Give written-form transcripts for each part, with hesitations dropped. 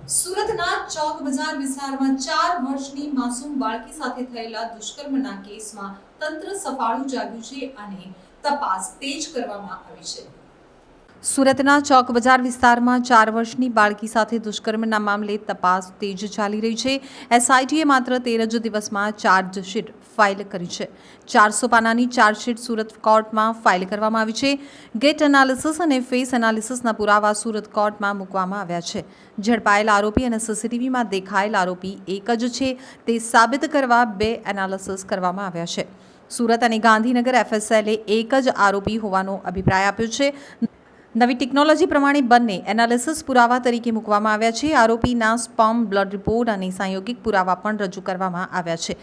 સુરતના ચોક બજાર વિસ્તારમાં 4 વર્ષની માસૂમ બાળકી સાથે થયેલા દુષ્કર્મના કેસમાં તંત્ર સફાળું જાગ્યું છે અને તપાસ તેજ કરવામાં આવી છે। સુરતના ચોક બજાર વિસ્તારમાં 4 વર્ષની બાળકી સાથે દુષ્કર્મના મામલે તપાસ તેજ ચાલી રહી છે। એસઆઈટીએ માત્ર 13 જ દિવસમાં ચાર્જશીટ ફાઇલ કરી છે। 400 પાનાની ચાર્જશીટ સુરત કોર્ટમાં ફાઇલ કરવામાં આવી છે। ગેટ એનાલિસિસ અને ફેસ એનાલિસિસના પુરાવા સુરત કોર્ટમાં મૂકવામાં આવ્યા છે। ઝડપાયેલ આરોપી અને સીસીટીવીમાં દેખાયેલ આરોપી એક જ છે તે સાબિત કરવા 2 એનાલિસિસ કરવામાં આવ્યા છે। સુરત અને ગાંધીનગર એફએસએલે એક જ આરોપી હોવાનો અભિપ્રાય આપ્યો છે। નવી ટેકનોલોજી પ્રમાણે બંને એનાલિસિસ પુરાવા તરીકે મૂકવામાં આવ્યા છે। આરોપીના સ્પર્મ બ્લડ રિપોર્ટ અને સંયોગિક પુરાવા પણ રજૂ કરવામાં આવ્યા છે।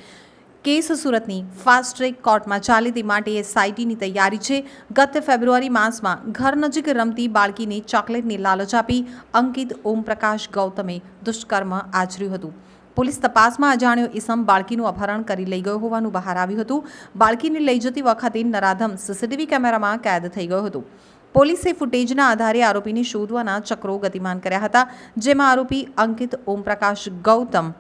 કેસ સુરતની ફાસ્ટ ટ્રેક કોર્ટમાં ચાલે તે માટે એસઆઈટીની તૈયારી છે। ગત ફેબ્રુઆરી માસમાં ઘર નજીક રમતી બાળકીને ચોકલેટની લાલચ આપી અંકિત ઓમપ્રકાશ ગૌતમે દુષ્કર્મ આચર્યું હતું। પોલીસ તપાસમાં અજાણ્યો ઈસમ બાળકીનું અપહરણ કરી લઈ ગયો હોવાનું બહાર આવ્યું હતું। બાળકીને લઈ જતી વખતે નરાધમ સીસીટીવી કેમેરામાં કેદ થઈ ગયો હતો। પોલીસે ફૂટેજના આધારે આરોપીને શોધવાના ચક્રો ગતિમાન કર્યા હતા, જેમાં આરોપી અંકિત ઓમપ્રકાશ ગૌતમ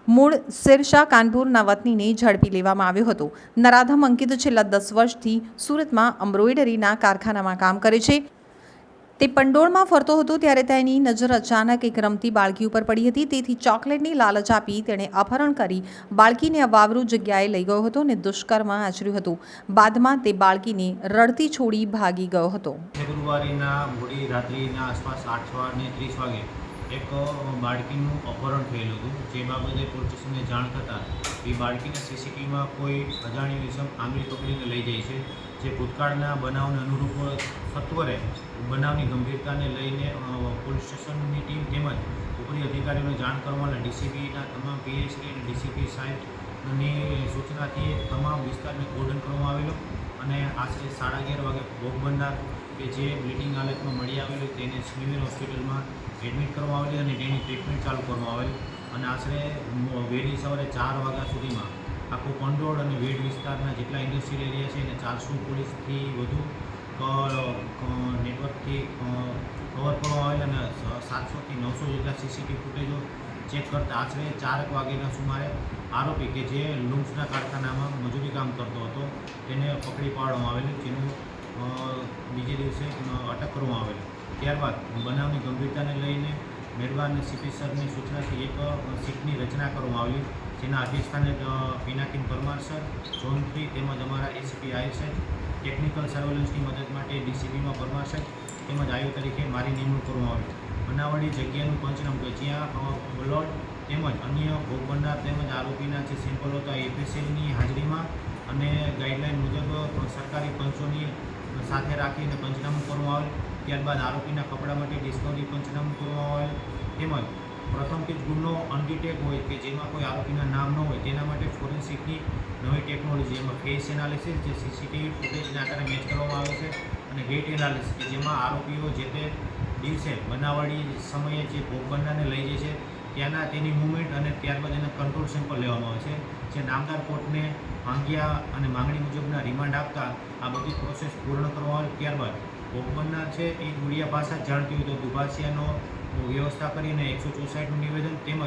મૂળ સિરસા કાનપુરના વતનીને ઝડપી લેવામાં આવ્યો હતો। નરાધમ અંકિત છેલ્લા 10 વર્ષથી સુરતમાં એમ્બ્રોઇડરીના કારખાનામાં કામ કરે છે। તે પંડોળમાં ફરતો હતો ત્યારે તેની નજર અચાનક એક રમતી બાળકી ઉપર પડી હતી। તેથી ચોકલેટની લાલચ આપી તેણે અપહરણ કરી બાળકીને અવાવરૂ જગ્યાએ લઈ ગયો હતો અને દુષ્કર્મ આચર્યું હતું। બાદમાં તે બાળકીને રડતી છોડી ભાગી ગયો હતો। ફેબ્રુઆરીના મોડી રાત્રિના આસપાસ 8:30 વાગે એક બાળકીનું અપહરણ થયેલું હતું, જે બાબતે પોલીસ સ્ટેશનને જાણ થતાં એ બાળકીને સીસીટીવીમાં કોઈ અજાણ્યો ઇસમ આંગળી પકડીને લઈ જાય છે, જે ભૂતકાળના બનાવને અનુરૂપ સત્વરે બનાવની ગંભીરતાને લઈને પોલીસ સ્ટેશનની ટીમ તેમજ ઉપરી અધિકારીઓને જાણ કરવામાં ડીસીપીના તમામ પીએસપી અને ડીસીપી સાહેબની સૂચનાથી તમામ વિસ્તારને કોર્ડન કરવામાં આવેલો અને આશરે 11:30 વાગે ભોગ બનનાર કે જે બ્લીડિંગ હાલતમાં મળી આવેલું તેને સિવિલ હોસ્પિટલમાં એડમિટ કરવામાં આવેલી અને તેની ટ્રીટમેન્ટ ચાલુ કરવામાં આવેલી અને આશરે વહેલી સવારે 4 વાગ્યા સુધીમાં આખું પંડોળ અને વેડ વિસ્તારના જેટલા ઇન્ડસ્ટ્રીયલ એરિયા છે એને 400 પોલીસથી વધુ નેટવર્કથી કવર કરવામાં આવેલ અને 700થી 900 જેટલા સીસીટીવી ફૂટેજો ચેક કરતા આશરે 4 વાગ્યાના સુમારે આરોપી કે જે લૂમ્સના કારખાનામાં મજૂરી કામ કરતો હતો તેને પકડી પાડવામાં આવેલું, જેનું બીજે દિવસે અટક કરવામાં આવેલી। ત્યારબાદ બનાવની ગંભીરતાને લઈને મહેરબાન સીપી સરની સૂચનાથી એક સીટની રચના કરવામાં આવેલી, જેના અધ્યક્ષસ્થાને પિનાકીન પરમાર સર, ઝોન 3 તેમજ અમારા એસીપી આયર સાહેબ, ટેકનિકલ સર્વેલન્સની મદદ માટે ડીસીપીમાં પરમાર સાહેબ તેમજ આયો તરીકે મારી નિમણૂક કરવામાં આવી। બનાવવાળી જગ્યાનું પંચનામું કે જ્યાં બ્લડ તેમજ અન્ય ભોગ બનનાર તેમજ આરોપીના જે સેમ્પલ હતા એફએસએલની હાજરીમાં અને ગાઈડલાઇન મુજબ સરકારી પંચોની સાથે રાખીને પંચનામું કરવામાં આવેલ। ત્યારબાદ આરોપીના કપડા માટે ડિસ્કવરી પંચનામું કરવામાં આવેલ તેમજ પ્રથમથી જ ગુનો અનડિટેક હોય કે જેમાં કોઈ આરોપીના નામ ન હોય તેના માટે ફોરેન્સિકની નવી ટેકનોલોજી એમાં ફેસ એનાલિસિસ જે સીસીટીવી ફૂટેજના આધારે મેચ કરવામાં આવે છે અને ગેટ એનાલિસિસ કે જેમાં આરોપીઓ જે તે દિવસે બનાવવાળી સમયે જે ભોગ બનનારને લઈ જાય છે ત્યાંના તેની મૂવમેન્ટ અને ત્યારબાદ એના કંટ્રોલ સેમ્પલ લેવામાં આવે છે, જે નામદાર કોર્ટને માંગ્યા અને માંગણી મુજબના રિમાન્ડ આપતા આ બધી પ્રોસેસ પૂર્ણ કરવામાં આવે। ત્યારબાદ ભોગ બનનાર છે એ ગુડિયા ભાષા જાણતી હોય તો દુભાષિયાનો વ્યવસ્થા કરીને 164નું નિવેદન તેમજ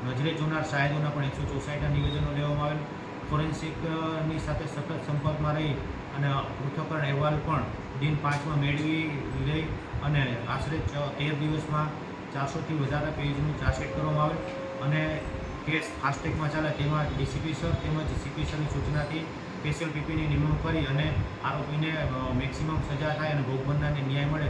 નજરે જોનાર શાયદોના પણ 164ના નિવેદનો લેવામાં આવેલ। ફોરેન્સિકની સાથે સતત સંપર્કમાં રહી અને પૃથ્થકરણ અહેવાલ પણ દિન 5માં મેળવી લઈ અને આશરે 13 દિવસમાં 400થી વધારે પેજનું ચાર્જશીટ કરવામાં આવેલ અને કેસ ફાસ્ટ્રેકમાં ચાલે તેમાં ડીસીપી સર તેમજ સીપી સરની સૂચનાથી સ્પેશિયલ પીપીની નિમણૂક કરી અને આરોપીને મેક્સિમમ સજા થાય અને ભોગ બનનારને ન્યાય મળે